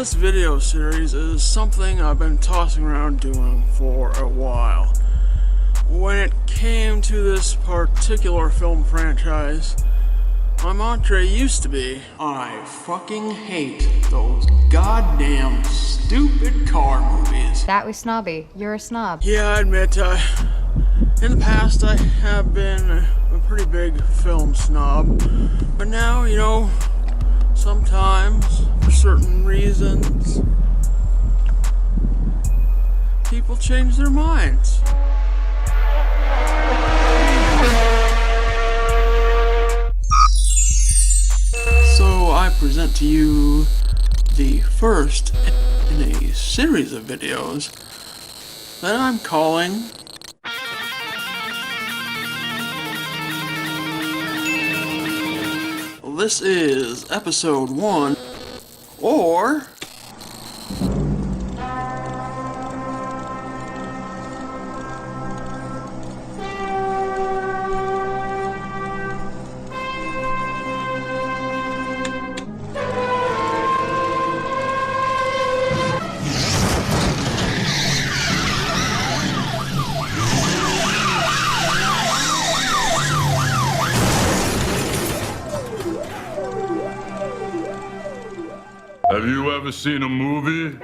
this video series is something I've been tossing around doing for a while. When it came to this particular film franchise, my mantra used to be, I fucking hate those goddamn stupid car movies. That was snobby. You're a snob. Yeah, I admit, in the past I have been a pretty big film snob, but now, you know, sometimes, for certain reasons, people change their minds. So I present to you the first in a series of videos that I'm calling This is episode 1, or Have you ever seen a movie?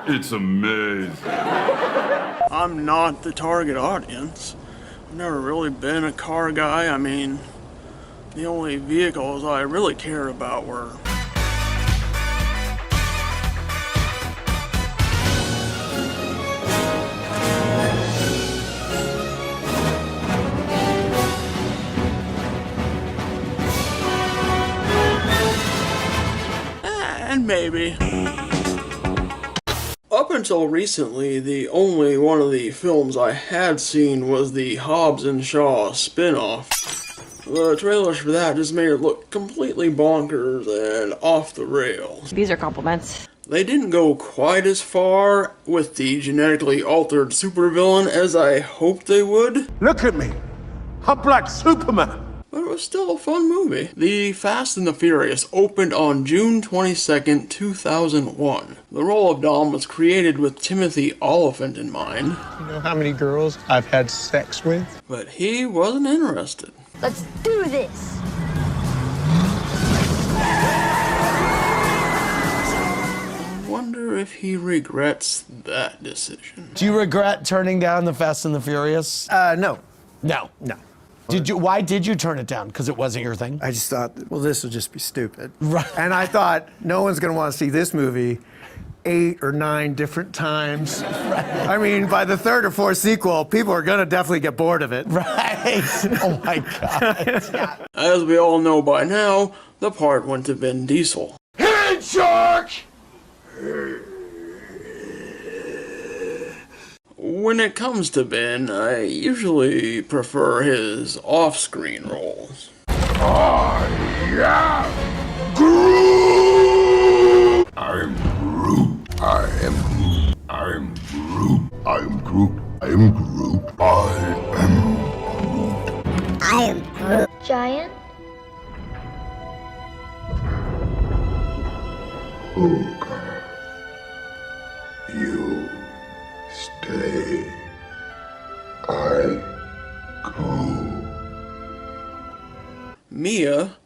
It's amazing. I'm not the target audience. I've never really been a car guy. I mean, the only vehicles I really cared about were maybe. Up until recently, the only one of the films I had seen was the Hobbs and Shaw spin-off. The trailers for that just made it look completely bonkers and off the rails. These are compliments. They didn't go quite as far with the genetically altered supervillain as I hoped they would. Look at me. I'm like Superman. But it was still a fun movie. The Fast and the Furious opened on June 22nd, 2001. The role of Dom was created with Timothy Olyphant in mind. You know how many girls I've had sex with? But he wasn't interested. Let's do this! I wonder if he regrets that decision. Do you regret turning down the Fast and the Furious? No. No. No. Why did you turn it down? Because it wasn't your thing? I just thought, well, this will just be stupid. Right. And I thought, no one's going to want to see this movie 8 or 9 different times. Right. I mean, by the 3rd or 4th sequel, people are going to definitely get bored of it. Right. Oh, my God. As we all know by now, the part went to Vin Diesel. Hit it, Shark! When it comes to Ben, I usually prefer his off-screen roles. I am Groot! I am Groot. I am Groot. I am Groot. I am Groot. I am Groot. I am Groot. I am Groot. Giant? Okay. You stay. I go. Mia,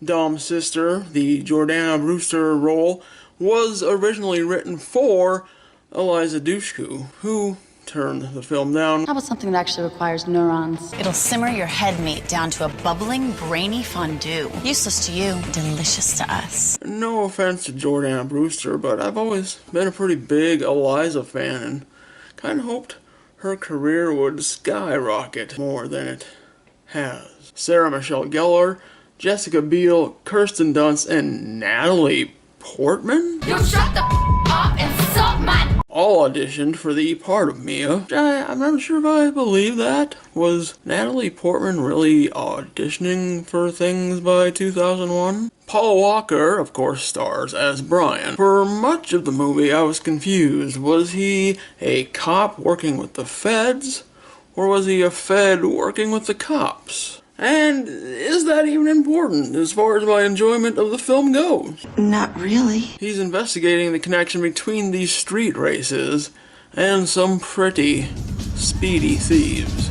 Dom's sister, the Jordana Brewster role, was originally written for Eliza Dushku, who turned the film down. How about something that actually requires neurons? It'll simmer your head meat down to a bubbling, brainy fondue. Useless to you, delicious to us. No offense to Jordana Brewster, but I've always been a pretty big Eliza fan and kind of hoped her career would skyrocket more than it has. Sarah Michelle Gellar, Jessica Biel, Kirsten Dunst, and Natalie Portman? You shut the up and suck my... All auditioned for the part of Mia. I'm not sure if I believe that. Was Natalie Portman really auditioning for things by 2001? Paul Walker, of course, stars as Brian. For much of the movie, I was confused. Was he a cop working with the feds? Or was he a fed working with the cops? And is that even important as far as my enjoyment of the film goes? Not really. He's investigating the connection between these street races and some pretty speedy thieves.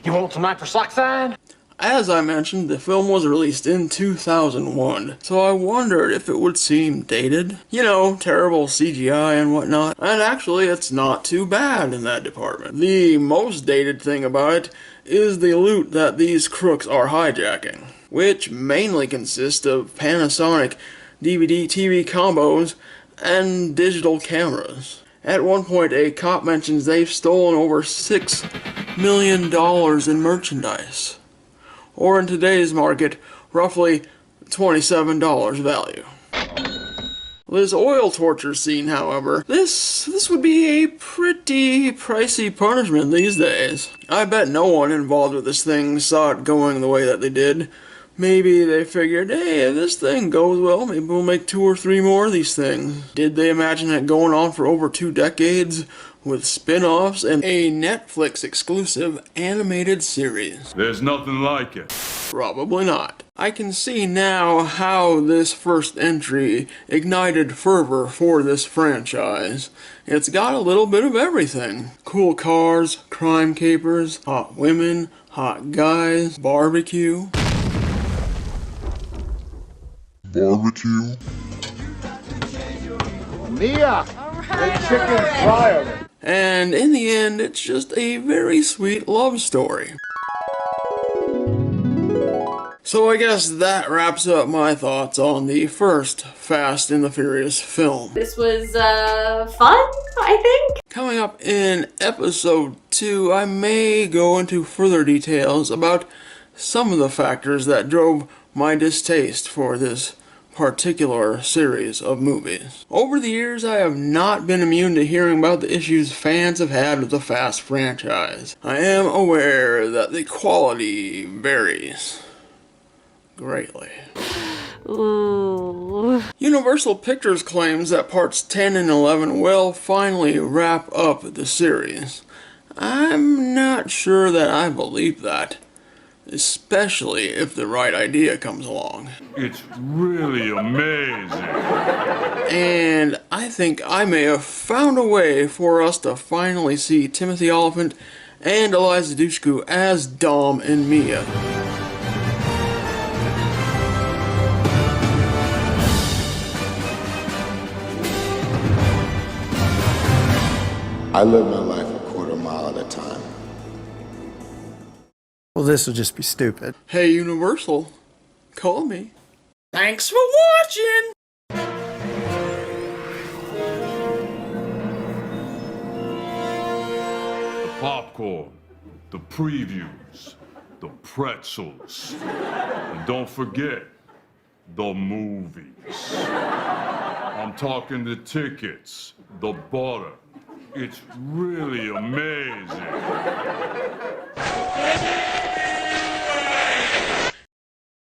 You want some nitrous oxide? As I mentioned, the film was released in 2001, so I wondered if it would seem dated. You know, terrible CGI and whatnot. And actually, it's not too bad in that department. The most dated thing about it is the loot that these crooks are hijacking, which mainly consists of Panasonic DVD-TV combos and digital cameras. At one point, a cop mentions they've stolen over $6 million in merchandise, or in today's market, roughly $27 value. This oil torture scene, however, this would be a pretty pricey punishment these days. I bet no one involved with this thing saw it going the way that they did. Maybe they figured, hey, if this thing goes well, maybe we'll make 2 or 3 more of these things. Did they imagine it going on for over 2 decades? With spin-offs and a Netflix exclusive animated series? There's nothing like it. Probably not. I can see now how this first entry ignited fervor for this franchise. It's got a little bit of everything. Cool cars, crime capers, hot women, hot guys, barbecue. Barbecue. Mia! The chicken fryer. And in the end, it's just a very sweet love story. So I guess that wraps up my thoughts on the first Fast and the Furious film. This was fun, I think. Coming up in episode 2, I may go into further details about some of the factors that drove my distaste for this particular series of movies. Over the years, I have not been immune to hearing about the issues fans have had with the Fast franchise. I am aware that the quality varies greatly. Ooh. Universal Pictures claims that parts 10 and 11 will finally wrap up the series. I'm not sure that I believe that, especially if the right idea comes along. It's really amazing. And I think I may have found a way for us to finally see Timothy Olyphant and Eliza Dushku as Dom and Mia. I live my life a quarter mile at a time. Well, this will just be stupid. Hey, Universal, call me. Thanks for watching! The popcorn, the previews, the pretzels, and don't forget, the movies. I'm talking the tickets, the butter. It's really amazing.